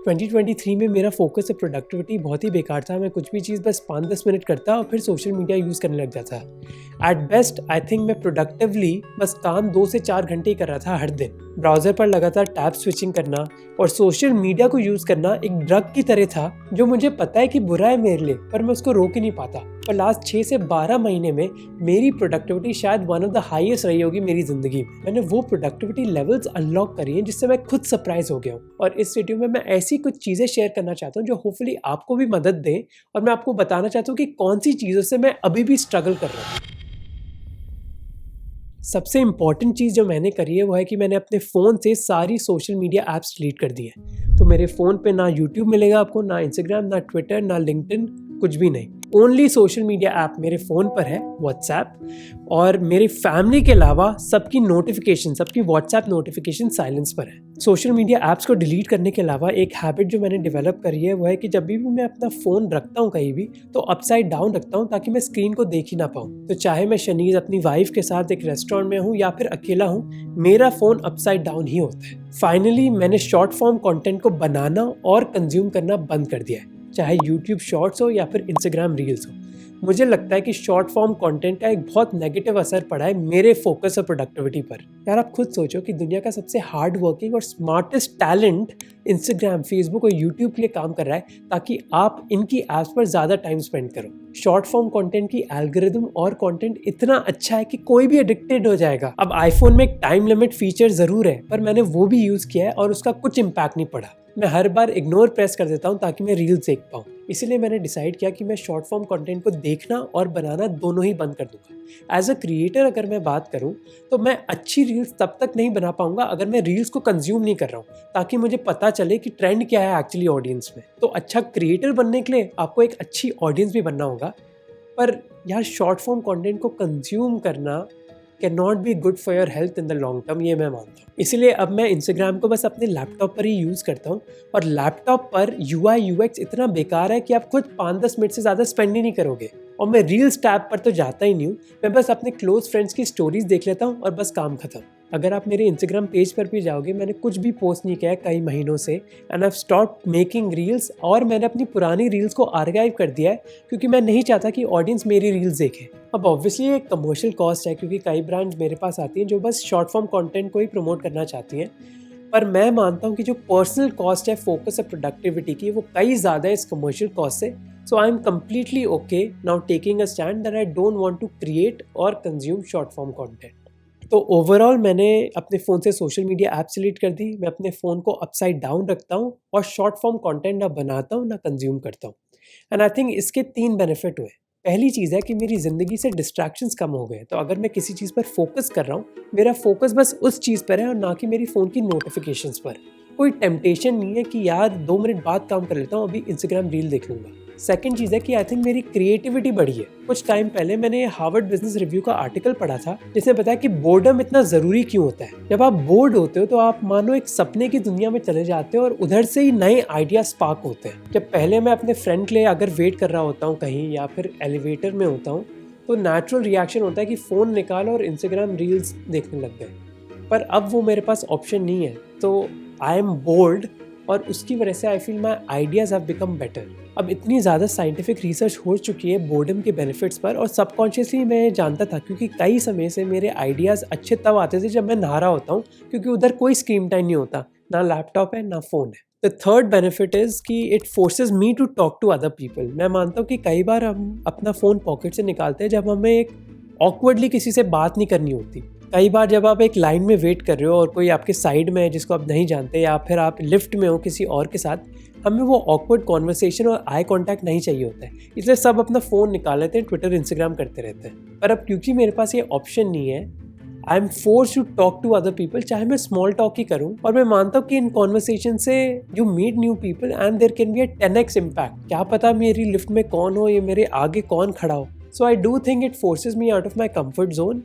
2023 में मेरा फोकस और प्रोडक्टिविटी बहुत ही बेकार था। मैं कुछ भी चीज़ बस 5-10 मिनट करता और फिर सोशल मीडिया यूज़ करने लग जाता। एट बेस्ट आई थिंक मैं प्रोडक्टिवली बस काम 2 से 4 घंटे ही कर रहा था हर दिन। ब्राउज़र पर लगातार टैब स्विचिंग करना और सोशल मीडिया को यूज़ करना एक ड्रग की तरह था, जो मुझे पता है कि बुरा है मेरे लिए, पर मैं उसको रोक ही नहीं पाता। और लास्ट 6 से 12 महीने में मेरी प्रोडक्टिविटी शायद वन ऑफ द हाईएस्ट रही होगी मेरी ज़िंदगी में। मैंने वो प्रोडक्टिविटी लेवल्स अनलॉक करी हैं जिससे मैं खुद सरप्राइज हो गया हूँ। और इस वीडियो में मैं ऐसी कुछ चीज़ें शेयर करना चाहता हूँ जो होपफुली आपको भी मदद दें, और मैं आपको बताना चाहता हूँ कि कौन सी चीज़ों से मैं अभी भी स्ट्रगल कर रहा हूँ। सबसे इम्पॉर्टेंट चीज़ जो मैंने करी है वो है कि मैंने अपने फ़ोन से सारी सोशल मीडिया ऐप्स डिलीट कर दी है। तो मेरे फ़ोन पे ना यूट्यूब मिलेगा आपको, ना इंस्टाग्राम, ना ट्विटर, ना लिंक्डइन, कुछ भी नहीं। ओनली सोशल मीडिया ऐप मेरे फ़ोन पर है व्हाट्सएप, और मेरी फैमिली के अलावा सबकी व्हाट्सएप नोटिफिकेशन साइलेंस पर है। सोशल मीडिया ऐप्स को डिलीट करने के अलावा एक हैबिट जो मैंने डेवलप करी है वो है कि जब भी मैं अपना फ़ोन रखता हूँ कहीं भी, तो अपसाइड डाउन रखता हूँ ताकि मैं स्क्रीन को देख ही ना पाऊँ। तो चाहे मैं शनीज अपनी वाइफ के साथ एक रेस्टोरेंट में हूँ या फिर अकेला हूँ, मेरा फ़ोन अपसाइड डाउन ही होता है। फाइनली मैंने शॉर्ट फॉर्म कंटेंट को बनाना और कंज्यूम करना बंद कर दिया है, चाहे यूट्यूब शॉर्ट्स हो या फिर इंस्टाग्राम रील्स हो। मुझे लगता है कि शॉर्ट फॉर्म कंटेंट का एक बहुत नेगेटिव असर पड़ा है मेरे फोकस और प्रोडक्टिविटी पर। यार आप खुद सोचो कि दुनिया का सबसे हार्ड वर्किंग और स्मार्टेस्ट टैलेंट इंस्टाग्राम, फेसबुक और यूट्यूब के लिए काम कर रहा है ताकि आप इनकी ऐप्स पर ज़्यादा टाइम स्पेंड करो। शॉर्ट फॉर्म कंटेंट की एल्गोरिदम और कंटेंट इतना अच्छा है कि कोई भी एडिक्टेड हो जाएगा। अब आईफोन में एक टाइम लिमिट फीचर ज़रूर है, पर मैंने वो भी यूज़ किया है और उसका कुछ इम्पैक्ट नहीं पड़ा। मैं हर बार इग्नोर प्रेस कर देता हूँ ताकि मैं रील्स देख पाऊँ। इसीलिए मैंने डिसाइड किया कि मैं शॉर्ट फॉर्म कंटेंट को देखना और बनाना दोनों ही बंद कर दूंगा। एज अ क्रिएटर अगर मैं बात करूँ तो मैं अच्छी रील्स तब तक नहीं बना पाऊंगा अगर मैं रील्स को कंज्यूम नहीं कर रहा हूँ, ताकि मुझे पता चले कि ट्रेंड क्या है एक्चुअली ऑडियंस में। तो अच्छा क्रिएटर बनने के लिए आपको एक अच्छी ऑडियंस भी बनना होगा, पर यार शॉर्ट फॉर्म कंटेंट को कंज्यूम करना can not be good for your health in the long term, ये मैं मानता हूँ। इसीलिए अब मैं इंस्टाग्राम को बस अपने लैपटॉप पर ही यूज़ करता हूँ, और लैपटॉप पर UI UX इतना बेकार है कि आप खुद 5-10 मिनट से ज़्यादा स्पेंड ही नहीं करोगे। और मैं रील्स टैब पर तो जाता ही नहीं हूँ, मैं बस अपने क्लोज फ्रेंड्स की स्टोरीज देख लेता हूँ और बस काम खत्म। अगर आप मेरे इंस्टाग्राम पेज पर भी जाओगे, मैंने कुछ भी पोस्ट नहीं किया है कई महीनों से, and I stopped making reels, और मैंने अपनी पुरानी रील्स को आर्काइव कर दिया है क्योंकि मैं नहीं चाहता कि ऑडियंस मेरी रील्स देखे। अब ऑब्वियसली एक कमर्शियल कॉस्ट है क्योंकि कई ब्रांड्स मेरे पास आती हैं जो बस शॉर्ट फॉर्म कंटेंट को ही प्रमोट करना चाहती हैं, पर मैं मानता हूँ कि जो पर्सनल कॉस्ट है फोकस और प्रोडक्टिविटी की, वो कई ज़्यादा है इस कमर्शियल कॉस्ट से। So I am completely okay now taking a stand that I don't want to create और कंज्यूम शॉर्ट फॉर्म कंटेंट। तो ओवरऑल मैंने अपने फ़ोन से सोशल मीडिया ऐप्स डिलीट कर दी, मैं अपने फ़ोन को अपसाइड डाउन रखता हूँ और शॉर्ट फॉर्म कंटेंट ना बनाता हूँ ना कंज्यूम करता हूँ। एंड आई थिंक इसके 3 बेनिफिट हुए। पहली चीज़ है कि मेरी ज़िंदगी से डिस्ट्रैक्शंस कम हो गए। तो अगर मैं किसी चीज़ पर फोकस कर रहा हूँ, मेरा फोकस बस उस चीज़ पर है और ना कि मेरी फ़ोन की नोटिफिकेशंस पर। कोई टेम्पटेशन नहीं है कि यार 2 मिनट बाद काम कर लेता हूँ, अभी इंस्टाग्राम रील देख लूँगा। सेकंड चीज़ है कि आई थिंक मेरी क्रिएटिविटी बढ़ी है। कुछ टाइम पहले मैंने हार्वर्ड बिजनेस रिव्यू का आर्टिकल पढ़ा था जिसने बताया कि बोर्डम इतना ज़रूरी क्यों होता है। जब आप बोर्ड होते हो तो आप मानो एक सपने की दुनिया में चले जाते हो और उधर से ही नए आइडिया स्पार्क होते हैं। जब पहले मैं अपने फ्रेंड के लिए अगर वेट कर रहा होता हूँ कहीं या फिर एलिवेटर में होता हूँ, तो नेचुरल रिएक्शन होता है कि फ़ोन निकालो और इंस्टाग्राम रील्स देखने लग गए। पर अब वो मेरे पास ऑप्शन नहीं है, तो आई एम बोर्ड, और उसकी वजह से I feel my ideas have become better. अब इतनी ज़्यादा साइंटिफिक रिसर्च हो चुकी है बोर्डम के बेनिफिट्स पर, और सबकॉन्शियसली मैं जानता था क्योंकि कई समय से मेरे आइडियाज़ अच्छे तब आते थे जब मैं नहा रहा होता हूँ, क्योंकि उधर कोई स्क्रीन टाइम नहीं होता, ना लैपटॉप है ना फ़ोन है। द थर्ड बेनिफिट इज़ कि it forces me to talk to other people. मैं मानता हूँ कि कई बार हम अपना फ़ोन पॉकेट से निकालते हैं जब हमें एक ऑकवर्डली किसी से बात नहीं करनी होती। कई बार जब आप एक लाइन में वेट कर रहे हो और कोई आपके साइड में है जिसको आप नहीं जानते, या फिर आप लिफ्ट में हो किसी और के साथ, हमें वो ऑकवर्ड कॉन्वर्सेशन और आई कांटेक्ट नहीं चाहिए होता है, इसलिए सब अपना फ़ोन निकाल लेते हैं, ट्विटर इंस्टाग्राम करते रहते हैं। पर अब क्योंकि मेरे पास ये ऑप्शन नहीं है, I am force to talk to other people, चाहे मैं स्मॉल टॉक ही करूँ। और मैं मानता हूँ कि इन कॉन्वर्सेशन से you meet new people and there can be a 10x impact. क्या पता मेरी लिफ्ट में कौन हो या मेरे आगे कौन खड़ा हो। So I do think it forces me out of my comfort zone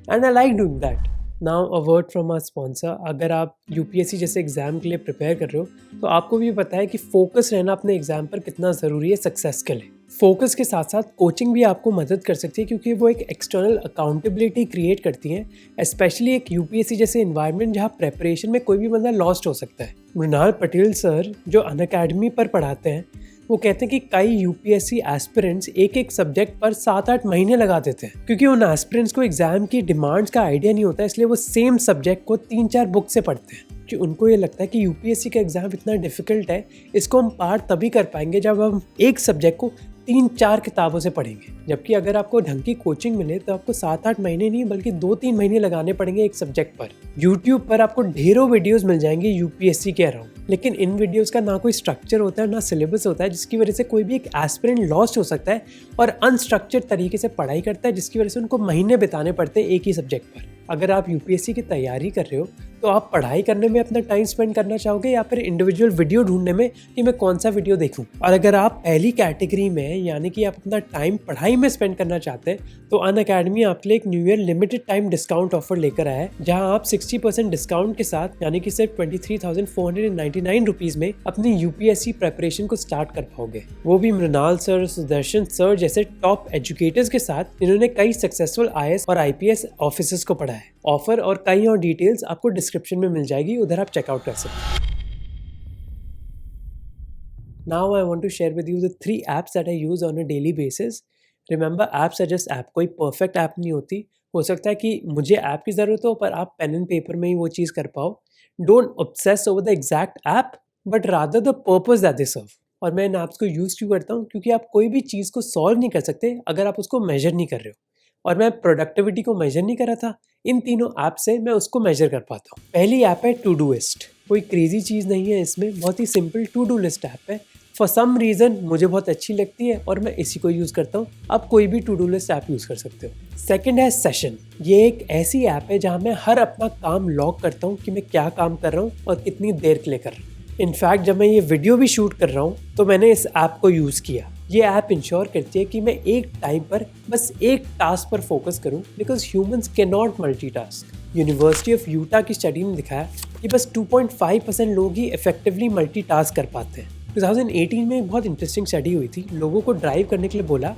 and I like doing that. Now a word from our sponsor. अगर आप UPSC जैसे एग्जाम के लिए प्रिपेयर कर रहे हो तो आपको भी पता है कि फोकस रहना अपने एग्जाम पर कितना ज़रूरी है सक्सेस के लिए। फोकस के साथ साथ कोचिंग भी आपको मदद कर सकती है, क्योंकि वो एक एक्सटर्नल अकाउंटेबिलिटी क्रिएट करती हैं, स्पेशली एक यूपीएससी जैसे इन्वायरमेंट जहाँ प्रेपरेशन में कोई भी बंदा लॉस्ट हो सकता है। मृणाल पटेल सर जो अनअकैडमी पर पढ़ाते हैं, वो कहते हैं कि कई यूपीएससी एस्पिरेंट्स एक एक सब्जेक्ट पर 7-8 महीने लगा देते हैं, क्योंकि उन एस्पिरेंट्स को एग्जाम की डिमांड्स का आइडिया नहीं होता, इसलिए वो सेम सब्जेक्ट को 3-4 बुक से पढ़ते हैं। कि उनको ये लगता है कि यूपीएससी का एग्जाम इतना डिफिकल्ट है, इसको हम पार तभी कर पाएंगे जब हम एक सब्जेक्ट को 3-4 किताबों से पढ़ेंगे। जबकि अगर आपको ढंग की कोचिंग मिले तो आपको 7-8 महीने नहीं बल्कि 2-3 महीने लगाने पड़ेंगे एक सब्जेक्ट पर। यूट्यूब पर आपको ढेरों वीडियोस मिल जाएंगे यूपीएससी के अराउंड, लेकिन इन वीडियोस का ना कोई स्ट्रक्चर होता है ना सिलेबस होता है, जिसकी वजह से कोई भी एक एस्पिरेंट लॉस्ट हो सकता है और अनस्ट्रक्चर्ड तरीके से पढ़ाई करता है, जिसकी वजह से उनको महीने बिताने पड़ते हैं एक ही सब्जेक्ट पर। अगर आप यूपीएससी की तैयारी कर रहे हो तो आप पढ़ाई करने में अपना टाइम स्पेंड करना चाहोगे या फिर इंडिविजुअल वीडियो ढूंढने में कि मैं कौन सा वीडियो देखूं। और अगर आप पहली कैटेगरी में हैं, यानी कि आप अपना टाइम पढ़ाई में स्पेंड करना चाहते हैं, तो अनअकैडमी आपके लिए एक new year limited time discount offer लेकर आया है, जहां आप 60% डिस्काउंट के साथ यानी कि सिर्फ 23,499 रुपीज में अपनी यूपीएससी प्रेपरेशन को स्टार्ट कर पाओगे। वो भी मृणाल सर, सुदर्शन सर जैसे टॉप एजुकेटर्स के साथ, जिन्होंने कई सक्सेसफुल आईएएस और आईपीएस ऑफिसर्स को पढ़ा है। ऑफर और कई और डिटेल्स आपको डिस्क्रिप्शन में मिल जाएगी, उधर आप चेकआउट कर सकते हैं। Now I want to share with you the 3 apps that I use on a daily basis. Remember, apps are just app, कोई परफेक्ट ऐप नहीं होती। हो सकता है कि मुझे ऐप की ज़रूरत हो पर आप पेन एंड पेपर में ही वो चीज़ कर पाओ। Don't obsess over the exact app but rather the purpose that they serve. और मैं इन ऐप्स को यूज़ क्यों करता हूँ? क्योंकि आप कोई भी चीज़ को सॉल्व नहीं कर सकते अगर आप उसको मेजर नहीं कर रहे हो। और मैं प्रोडक्टिविटी को मेजर नहीं कर रहा था, इन तीनों ऐप से मैं उसको मेजर कर पाता हूँ। पहली ऐप है टू डू लिस्ट। कोई क्रेजी चीज़ नहीं है इसमें, बहुत ही simple to do list app है। फॉर सम रीज़न मुझे बहुत अच्छी लगती है और मैं इसी को यूज़ करता हूँ। आप कोई भी to do list app use कर सकते हो। सेकंड है सेशन। ये एक ऐसी ऐप है जहाँ मैं हर अपना काम लॉग करता हूँ कि मैं क्या काम कर रहा हूँ और कितनी देर के लिए कर रहा हूँ। इनफैक्ट जब मैं ये वीडियो भी शूट कर रहा हूँ तो मैंने इस ऐप को यूज़ किया। ये ऐप इंश्योर करती है कि मैं एक टाइम पर बस एक टास्क पर फोकस करूं, because humans can not multitask. University of Utah की स्टडी ने दिखाया कि बस 2.5% लोग ही इफेक्टिवली मल्टीटास्क कर पाते हैं। 2018 में बहुत इंटरेस्टिंग स्टडी हुई थी। लोगों को ड्राइव करने के लिए बोला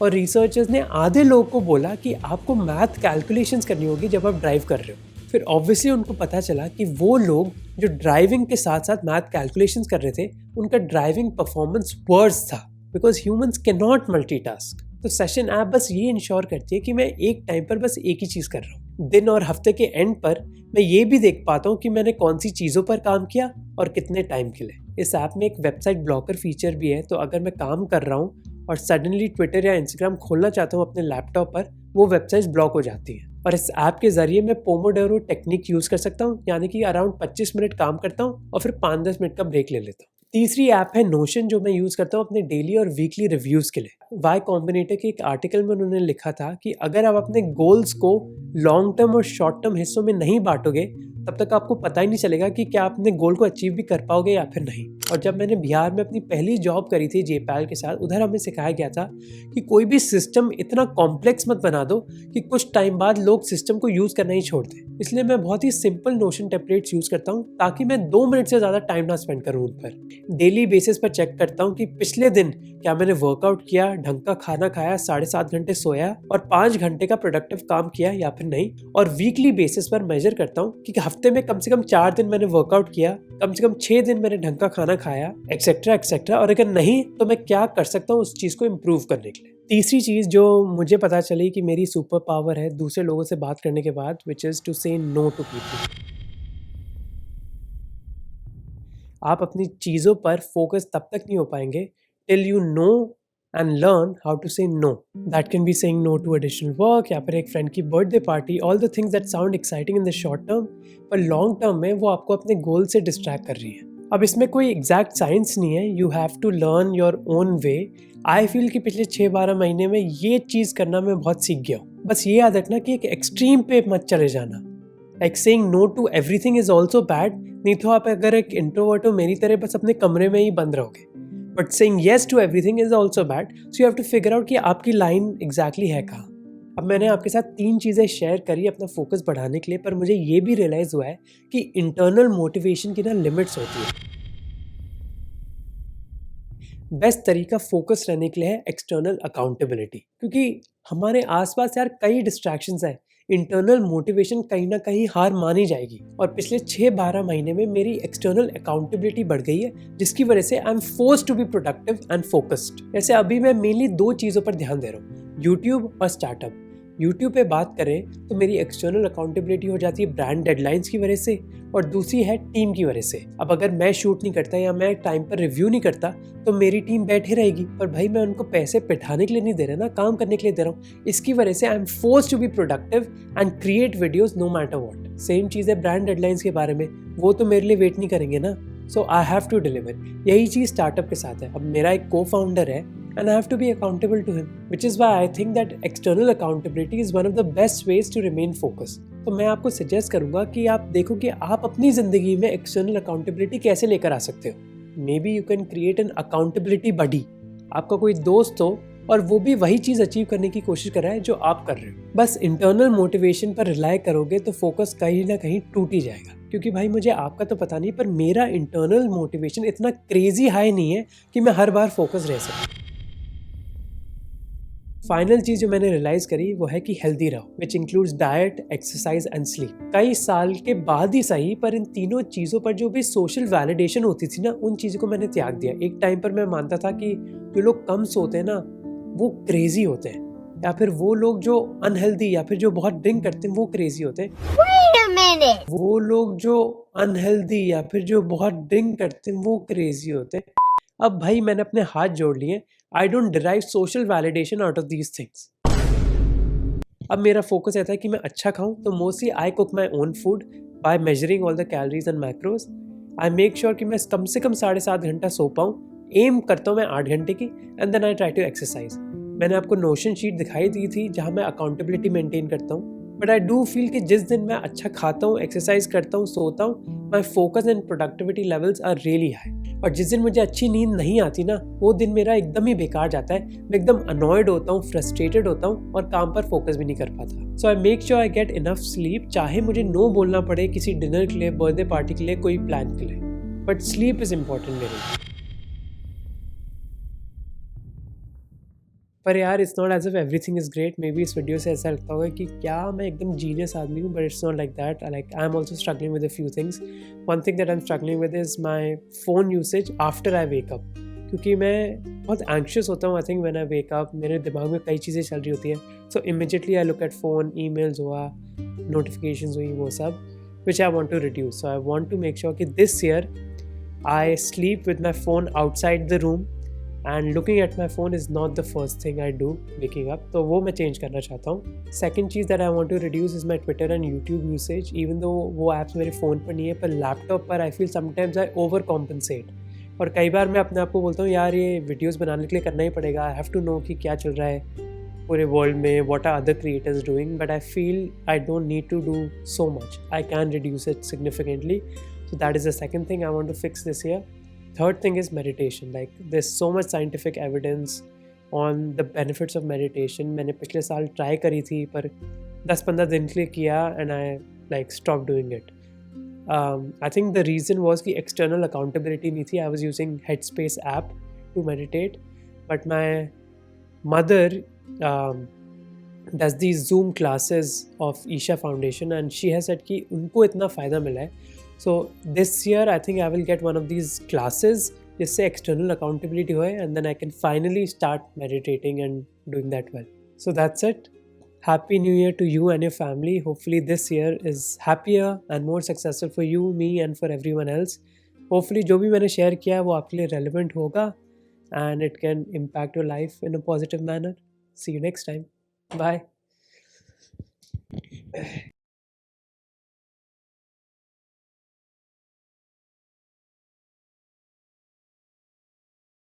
और रिसर्चर्स ने आधे लोगों को बोला कि आपको मैथ कैलकुलेशंस करनी होगी जब आप ड्राइव कर रहे हो। फिर ऑब्वियसली उनको पता चला कि वो लोग जो ड्राइविंग के साथ साथ मैथ कैलकुलेशंस कर रहे थे, उनका ड्राइविंग परफॉर्मेंस वर्स था, because humans can not multitask. तो सेशन ऐप बस ये इंश्योर करती है कि मैं एक टाइम पर बस एक ही चीज़ कर रहा हूँ। दिन और हफ्ते के एंड पर मैं ये भी देख पाता हूँ कि मैंने कौन सी चीज़ों पर काम किया और कितने टाइम के लिए। इस ऐप में एक वेबसाइट ब्लॉकर फीचर भी है, तो अगर मैं काम कर रहा हूँ और सडनली ट्विटर या इंस्टाग्राम खोलना चाहता हूँ अपने लैपटॉप पर, वो वेबसाइट ब्लॉक हो जाती है। और इस ऐप के जरिए मैं पोमोडोरो टेक्निक यूज़ कर सकता हूँ, यानी कि अराउंड 25 मिनट काम करता हूँ और फिर 5-10 मिनट का ब्रेक ले लेता हूँ। तीसरी ऐप है नोशन, जो मैं यूज़ करता हूँ अपने डेली और वीकली रिव्यूज़ के लिए। वाई कॉम्बिनेटर के एक आर्टिकल में उन्होंने लिखा था कि अगर आप अपने गोल्स को लॉन्ग टर्म और शॉर्ट टर्म हिस्सों में नहीं बांटोगे, तब तक आपको पता ही नहीं चलेगा कि क्या आप अपने गोल को अचीव भी कर पाओगे या फिर नहीं। और जब मैंने बिहार में अपनी पहली जॉब करी थी जेपैल के साथ, उधर हमें सिखाया गया था कि कोई भी सिस्टम इतना कॉम्प्लेक्स मत बना दो कि कुछ टाइम बाद लोग सिस्टम को यूज़ करना ही छोड़ दें। इसलिए मैं बहुत ही सिंपल नोशन टेम्पलेट्स यूज़ करता हूँ, ताकि मैं 2 मिनट से ज़्यादा टाइम ना स्पेंड करूँ उन पर। डेली बेसिस पर चेक करता हूँ कि पिछले दिन क्या मैंने वर्कआउट किया, ढंग का खाना खाया, 7.5 घंटे सोया और 5 घंटे का प्रोडक्टिव काम किया या फिर नहीं। और वीकली बेसिस पर मेजर करता हूँ कि हफ्ते में कम से कम 4 दिन मैंने वर्कआउट किया, कम से कम 6 दिन मैंने ढंग का खाना खाया, एक्सेट्रा एक्सेट्रा। और अगर नहीं तो मैं क्या कर सकता हूँ उस चीज़ को इम्प्रूव करने के लिए। तीसरी चीज़ जो मुझे पता चली कि मेरी सुपर पावर है दूसरे लोगों से बात करने के बाद, which is to say no to people. आप अपनी चीज़ों पर फोकस तब तक नहीं हो पाएंगे till you know and learn how to say no. That can be saying no to additional work या फिर एक फ्रेंड की birthday party, all the things that sound exciting in the short term, पर लॉन्ग टर्म में वो आपको अपने गोल से डिस्ट्रैक्ट कर रही है। अब इसमें कोई एग्जैक्ट साइंस नहीं है, you have to learn your own way. I feel कि पिछले 6-12 महीने में ये चीज़ करना मैं बहुत सीख गया हूँ। बस ये याद रखना कि एक एक्सट्रीम पे मत चले जाना। Like saying no to everything is also bad, नहीं तो आप अगर एक इंट्रोवर्ट हो मेरी तरह बस अपने कमरे में ही बंद रहोगे। But saying yes to everything is also bad, so you have to figure out कि आपकी लाइन एग्जैक्टली है कहाँ। अब मैंने आपके साथ 3 चीज़ें शेयर करी अपना फोकस बढ़ाने के लिए, पर मुझे ये भी रियलाइज़ हुआ है कि इंटरनल मोटिवेशन की ना लिमिट्स होती है। बेस्ट तरीका फोकस रहने के लिए है एक्सटर्नल अकाउंटेबिलिटी, क्योंकि हमारे आसपास यार कई डिस्ट्रैक्शंस हैं। इंटरनल मोटिवेशन कहीं ना कहीं हार मानी जाएगी, और पिछले 6-12 महीने में मेरी एक्सटर्नल अकाउंटेबिलिटी बढ़ गई है, जिसकी वजह से I am forced to be productive and focused. जैसे अभी मैं मेनली 2 चीज़ों पर ध्यान दे रहा हूँ, यूट्यूब और स्टार्टअप। यूट्यूब पे बात करें तो मेरी एक्सटर्नल अकाउंटेबिलिटी हो जाती है ब्रांड डेडलाइंस की वजह से, और दूसरी है टीम की वजह से। अब अगर मैं शूट नहीं करता या मैं टाइम पर रिव्यू नहीं करता तो मेरी टीम बैठे रहेगी, पर भाई मैं उनको पैसे पिठाने के लिए नहीं दे रहा ना, काम करने के लिए दे रहा हूँ। इसकी वजह से I am forced to be productive and create videos no matter what. Same चीज़ है ब्रांड डेडलाइंस के बारे में, वो तो मेरे लिए वेट नहीं करेंगे ना, सो आई हैव टू डिलीवर। यही चीज़ स्टार्टअप के साथ है। अब मेरा एक को फाउंडर है and I have to be accountable to him, which is why I think that external accountability is one of the best ways to remain focused. तो मैं आपको सजेस्ट करूंगा कि आप देखो कि आप अपनी ज़िंदगी में एक्सटर्नल अकाउंटेबिलिटी कैसे लेकर आ सकते हो। Maybe you can create an accountability buddy. आपका कोई दोस्त हो और वो भी वही चीज़ अचीव करने की कोशिश कर रहा है जो आप कर रहे हो। बस इंटरनल मोटिवेशन पर रिलाई करोगे तो फोकस कहीं ना कहीं टूट ही जाएगा, क्योंकि भाई मुझे आपका तो पता नहीं, पर मेरा इंटरनल मोटिवेशन इतना क्रेजी हाई नहीं है कि मैं हर बार फोकस रह सकूं। फाइनल चीज़ जो मैंने रियलाइज़ करी वो है कि हेल्दी रहो, which includes diet, exercise and sleep. कई साल के बाद ही सही, पर इन तीनों चीज़ों पर जो भी सोशल वैलिडेशन होती थी ना, उन चीज़ों को मैंने त्याग दिया। एक टाइम पर मैं मानता था कि जो लोग कम सोते हैं ना वो क्रेजी होते हैं, या फिर वो लोग जो अनहेल्दी या फिर जो बहुत ड्रिंक करते हैं वो क्रेजी होते हैं। वो लोग जो अनहेल्दी या फिर जो बहुत ड्रिंक करते हैं वो क्रेजी होते हैं। अब भाई मैंने अपने हाथ जोड़ लिए। I don't derive social validation out of these things. अब मेरा फोकस रहता है कि मैं अच्छा खाऊं, तो mostly I cook my own food by measuring all the calories and macros. I make sure कि मैं कम से कम 7.5 घंटा सो पाऊँ। एम करता हूँ मैं 8 घंटे की, and then I try to exercise. मैंने आपको नोशन शीट दिखाई दी थी जहाँ मैं अकाउंटेबिलिटी मेंटेन करता हूँ, बट आई डू फील कि जिस दिन मैं अच्छा खाता हूँ, एक्सरसाइज करता हूँ, सोता हूँ, my focus and productivity levels are really high. और जिस दिन मुझे अच्छी नींद नहीं आती ना, वो दिन मेरा एकदम ही बेकार जाता है। मैं एकदम अनॉयड होता हूँ, फ्रस्ट्रेटेड होता हूँ और काम पर फोकस भी नहीं कर पाता। So I make sure I get enough sleep, चाहे मुझे नो बोलना पड़े किसी डिनर के लिए, बर्थडे पार्टी के लिए, कोई प्लान के लिए, बट स्लीप इज इम्पॉर्टेंट मेरे लिए। पर यार it's not as if everything is great. Maybe इस वीडियो से ऐसा लगता होगा कि क्या मैं एकदम जीनियस आदमी हूँ, but it's not like that. Like I am also struggling with a few things. One thing that I am struggling with is my phone usage after I wake up, क्योंकि मैं बहुत एंक्शियस होता हूँ। I think when I wake up मेरे दिमाग में कई चीज़ें चल रही होती हैं, सो immediately I look at phone, emails हुआ, नोटिफिकेशंस हुई, वो सब, विच आई want to reduce. So I want to make sure कि this year I sleep with my phone outside the room, and looking at my phone is not the first thing I do waking up. तो वो मैं change करना चाहता हूँ। Second चीज़ that I want to reduce is my Twitter and YouTube usage. Even though वो apps मेरे phone पर नहीं है, पर लैपटॉप पर I feel sometimes I over compensate. और कई बार मैं अपने आप को बोलता हूँ यार ये वीडियोज़ बनाने के लिए करना ही पड़ेगा, आई हैव टू नो कि क्या चल रहा है पूरे वर्ल्ड में, what are other creators doing, but I feel I don't need to do so much, I can reduce it significantly. So that is the second thing I want to fix this year. Third thing is meditation. Like there's so much scientific evidence on the benefits of meditation. मैंने पिछले साल try करी थी, पर 10-15 दिन के लिए किया and I like stopped doing it. I think the reason was कि external accountability नहीं थी. I was using Headspace app to meditate, but my mother does these Zoom classes of Isha Foundation and she has said कि उनको इतना फ़ायदा मिला है. So this year I think I will get one of these classes जिससे external accountability होए, and then I can finally start meditating and doing that well. So that's it. Happy New Year to you and your family. Hopefully this year is happier and more successful for you, me and for everyone else. Hopefully जो भी मैंने share किया है वो आपके लिए relevant होगा and it can impact your life in a positive manner. See you next time. Bye.